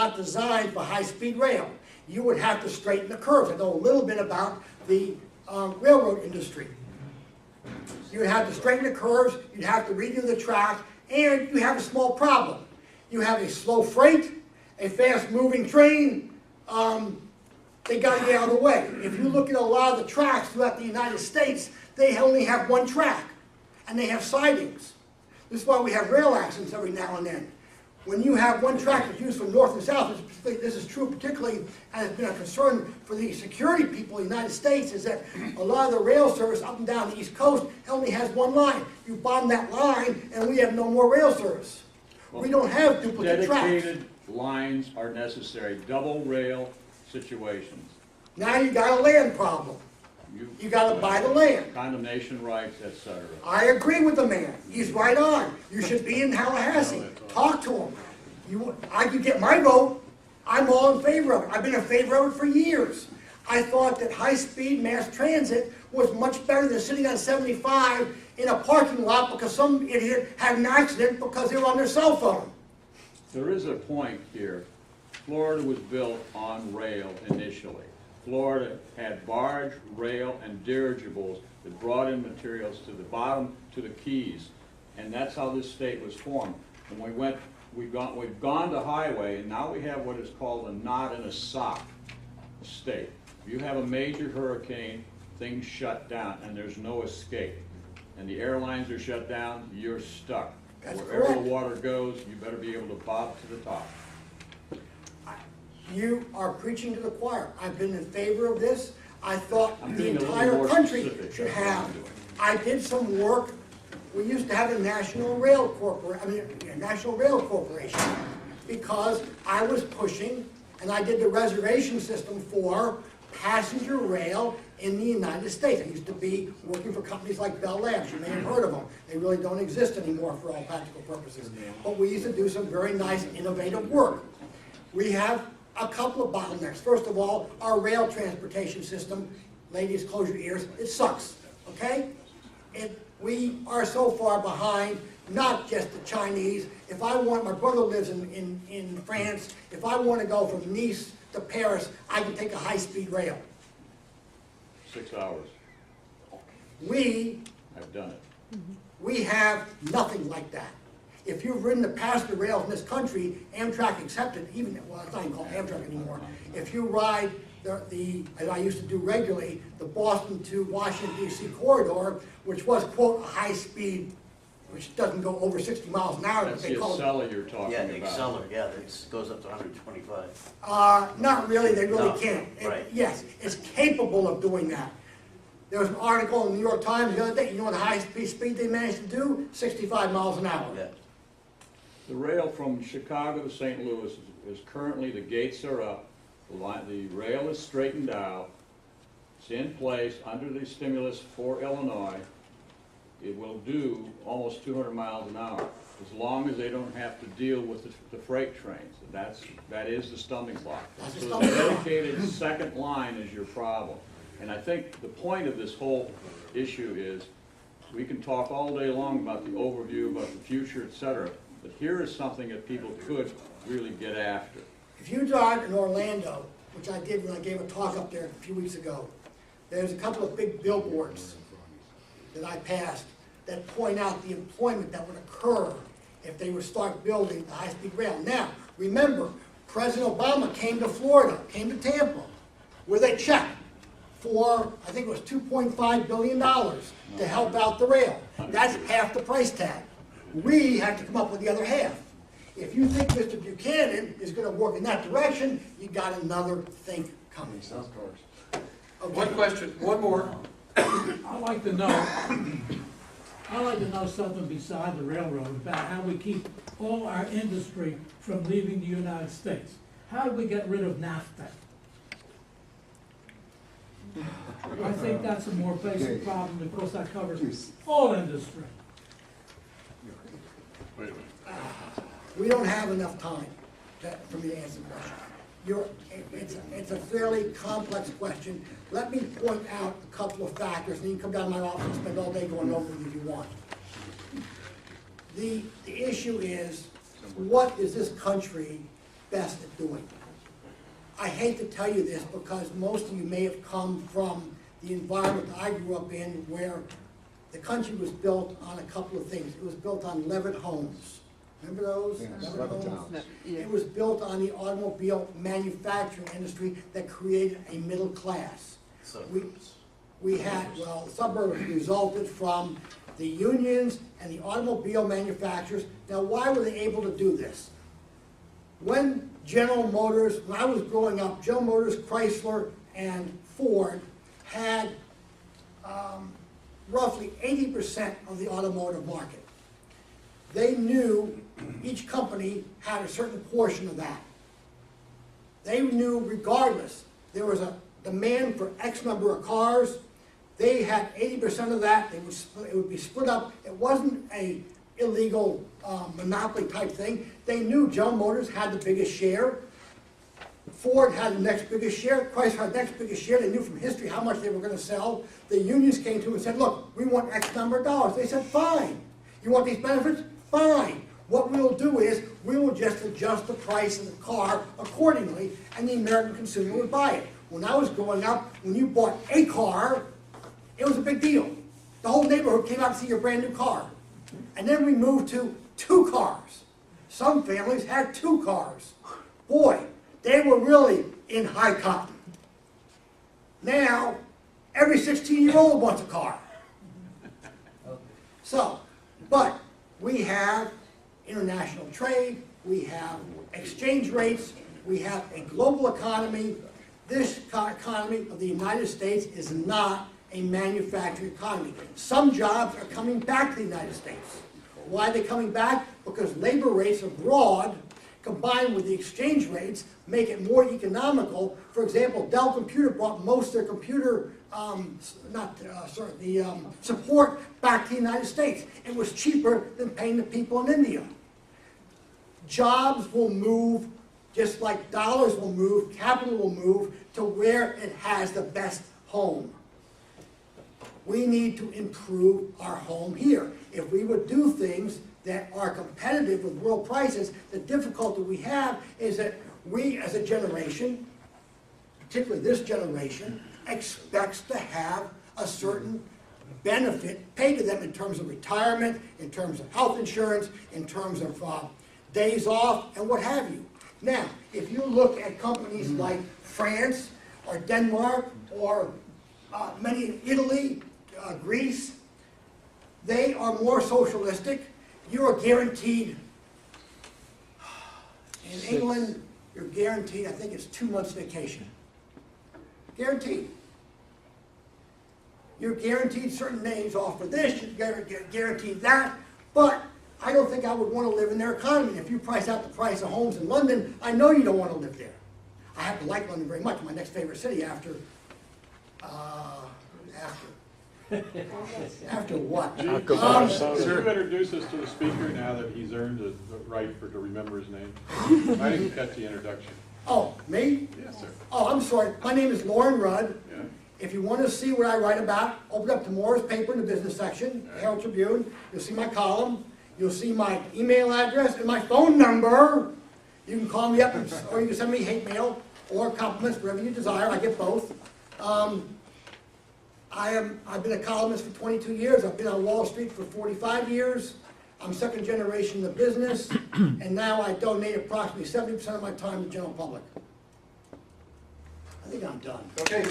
not designed for high-speed rail. You would have to straighten the curves. I know a little bit about the railroad industry. You would have to straighten the curves, you'd have to redo the track, and you have a small problem. You have a slow freight, a fast-moving train, they got to get out of the way. If you look at a lot of the tracks throughout the United States, they only have one track, and they have sidings. This is why we have rail accidents every now and then. When you have one track that's used from north and south, this is true particularly, and it's been a concern for the security people in the United States, is that a lot of the rail service up and down the East Coast only has one line. You bomb that line, and we have no more rail service. Well, we don't have duplicate tracks. Dedicated lines are necessary, double rail situations. Now you got a land problem. You got to buy the land. Condemnation rights, etc. I agree with the man. He's right on. You should be in Tallahassee. Talk to him. I could get my vote. I'm all in favor of it. I've been in favor of it for years. I thought that high-speed mass transit was much better than sitting on 75 in a parking lot because some idiot had an accident because they were on their cell phone. There is a point here. Florida was built on rail initially. Florida had barge, rail, and dirigibles that brought in materials to the bottom, to the Keys. And that's how this state was formed. And we've gone to highway, and now we have what is called a knot in a sock state. If you have a major hurricane, things shut down, and there's no escape. And the airlines are shut down, you're stuck. That's Wherever correct. the water goes, you better be able to bob to the top. You are preaching to the choir. I've been in favor of this. I thought I'm the being a little entire more country specific. should That's what I'm have. doing. I did some work. We used to have a National Rail Corporation because I was pushing, and I did the reservation system for passenger rail in the United States. I used to be working for companies like Bell Labs. You may have heard of them. They really don't exist anymore for all practical purposes. But we used to do some very nice, innovative work. We have a couple of bottlenecks. First of all, our rail transportation system, ladies, close your ears, it sucks, okay? We are so far behind, not just the Chinese. If I want, my brother lives in France, if I want to go from Nice to Paris, I can take a high-speed rail. 6 hours. I've done it. We have nothing like that. If you've ridden the passenger rails in this country, Amtrak accepted, even, well, it's not even called Amtrak anymore. If you ride as I used to do regularly, the Boston to Washington D.C. corridor, which was, quote, a high speed, which doesn't go over 60 miles an hour. That's the Acela you're talking Yeah, about. the Acceler, yeah, it goes up to 125. Not really, they really No, can't. right. Yes, it's capable of doing that. There was an article in the New York Times the other day, you know what the highest speed they managed to do? 65 miles an hour. Yeah. The rail from Chicago to St. Louis is currently, the gates are up, the rail is straightened out, it's in place under the stimulus for Illinois. It will do almost 200 miles an hour, as long as they don't have to deal with the freight trains. That is the stumbling block. That's the So stumbling the block. dedicated second line is your problem. And I think the point of this whole issue is, we can talk all day long about the overview, about the future, etc., but here is something that people could really get after. If you drive in Orlando, which I did when I gave a talk up there a few weeks ago, there's a couple of big billboards that I passed that point out the employment that would occur if they would start building the high-speed rail. Now, remember, President Obama came to Florida, came to Tampa, with a check for, I think it was $2.5 billion to help out the rail. That's half the price tag. We have to come up with the other half. If you think Mr. Buchanan is going to work in that direction, you got another think coming. Okay. One question, one more. I'd like to know something beside the railroad about how we keep all our industry from leaving the United States. How do we get rid of NAFTA? I think that's a more basic problem because that covers all industry. We don't have enough time for me to answer the question. It's a fairly complex question. Let me point out a couple of factors, and you can come down to my office and spend all day going over them if you want. The issue is, what is this country best at doing. I hate to tell you this because most of you may have come from the environment I grew up in where the country was built on a couple of things. It was built on levitt homes. Remember those? Levitt homes? It was built on the automobile manufacturing industry that created a middle class. Suburbs. We had, well, suburbs resulted from the unions and the automobile manufacturers. Now, why were they able to do this? When General Motors, when I was growing up, General Motors, Chrysler, and Ford had roughly 80% of the automotive market. They knew each company had a certain portion of that. They knew regardless, there was a demand for X number of cars, they had 80% of that, it would be split up. It wasn't a illegal monopoly type thing. They knew General Motors had the biggest share, Ford had the next biggest share, Chrysler had the next biggest share. They knew from history how much they were going to sell. The unions came to them and said, look, we want X number of dollars. They said, fine. You want these benefits? Fine. What we'll do is we will just adjust the price of the car accordingly, and the American consumer would buy it. When I was growing up, when you bought a car, it was a big deal. The whole neighborhood came out to see your brand new car. And then we moved to 2 cars. Some families had 2 cars. Boy, they were really in high cotton. Now, every 16-year-old wants a car. So, but we have international trade, we have exchange rates, we have a global economy. This economy of the United States is not a manufacturing economy. Some jobs are coming back to the United States. Why are they coming back? Because labor rates abroad, combined with the exchange rates, make it more economical. For example, Dell Computer brought most of their computer support back to the United States. It was cheaper than paying the people in India. Jobs will move just like dollars will move, capital will move to where it has the best home. We need to improve our home here. If we would do things that are competitive with world prices, the difficulty we have is that we as a generation, particularly this generation, expects to have a certain benefit paid to them in terms of retirement, in terms of health insurance, in terms of days off, and what have you. Now, if you look at companies like France or Denmark or many in Italy, Greece, they are more socialistic. You are guaranteed, in England, you're guaranteed, I think it's 2 months vacation. Guaranteed. You're guaranteed certain days off for this, you're guaranteed that, but I don't think I would want to live in their economy. If you price out the price of homes in London, I know you don't want to live there. I happen to like London very much, my next favorite city after what? Sir, you introduce us to the speaker now that he's earned the right to remember his name. I didn't catch the introduction. Oh, me? Yes, sir. Oh, I'm sorry. My name is Lauren Rudd. Yeah. If you want to see what I write about, open up tomorrow's paper in the business section, Herald Tribune. You'll see my column. You'll see my email address and my phone number. You can call me up or you can send me hate mail or compliments, whatever you desire. I get both. I've been a columnist for 22 years. I've been on Wall Street for 45 years. I'm second generation in the business, and now I donate approximately 70% of my time to the general public. I think I'm done. Okay.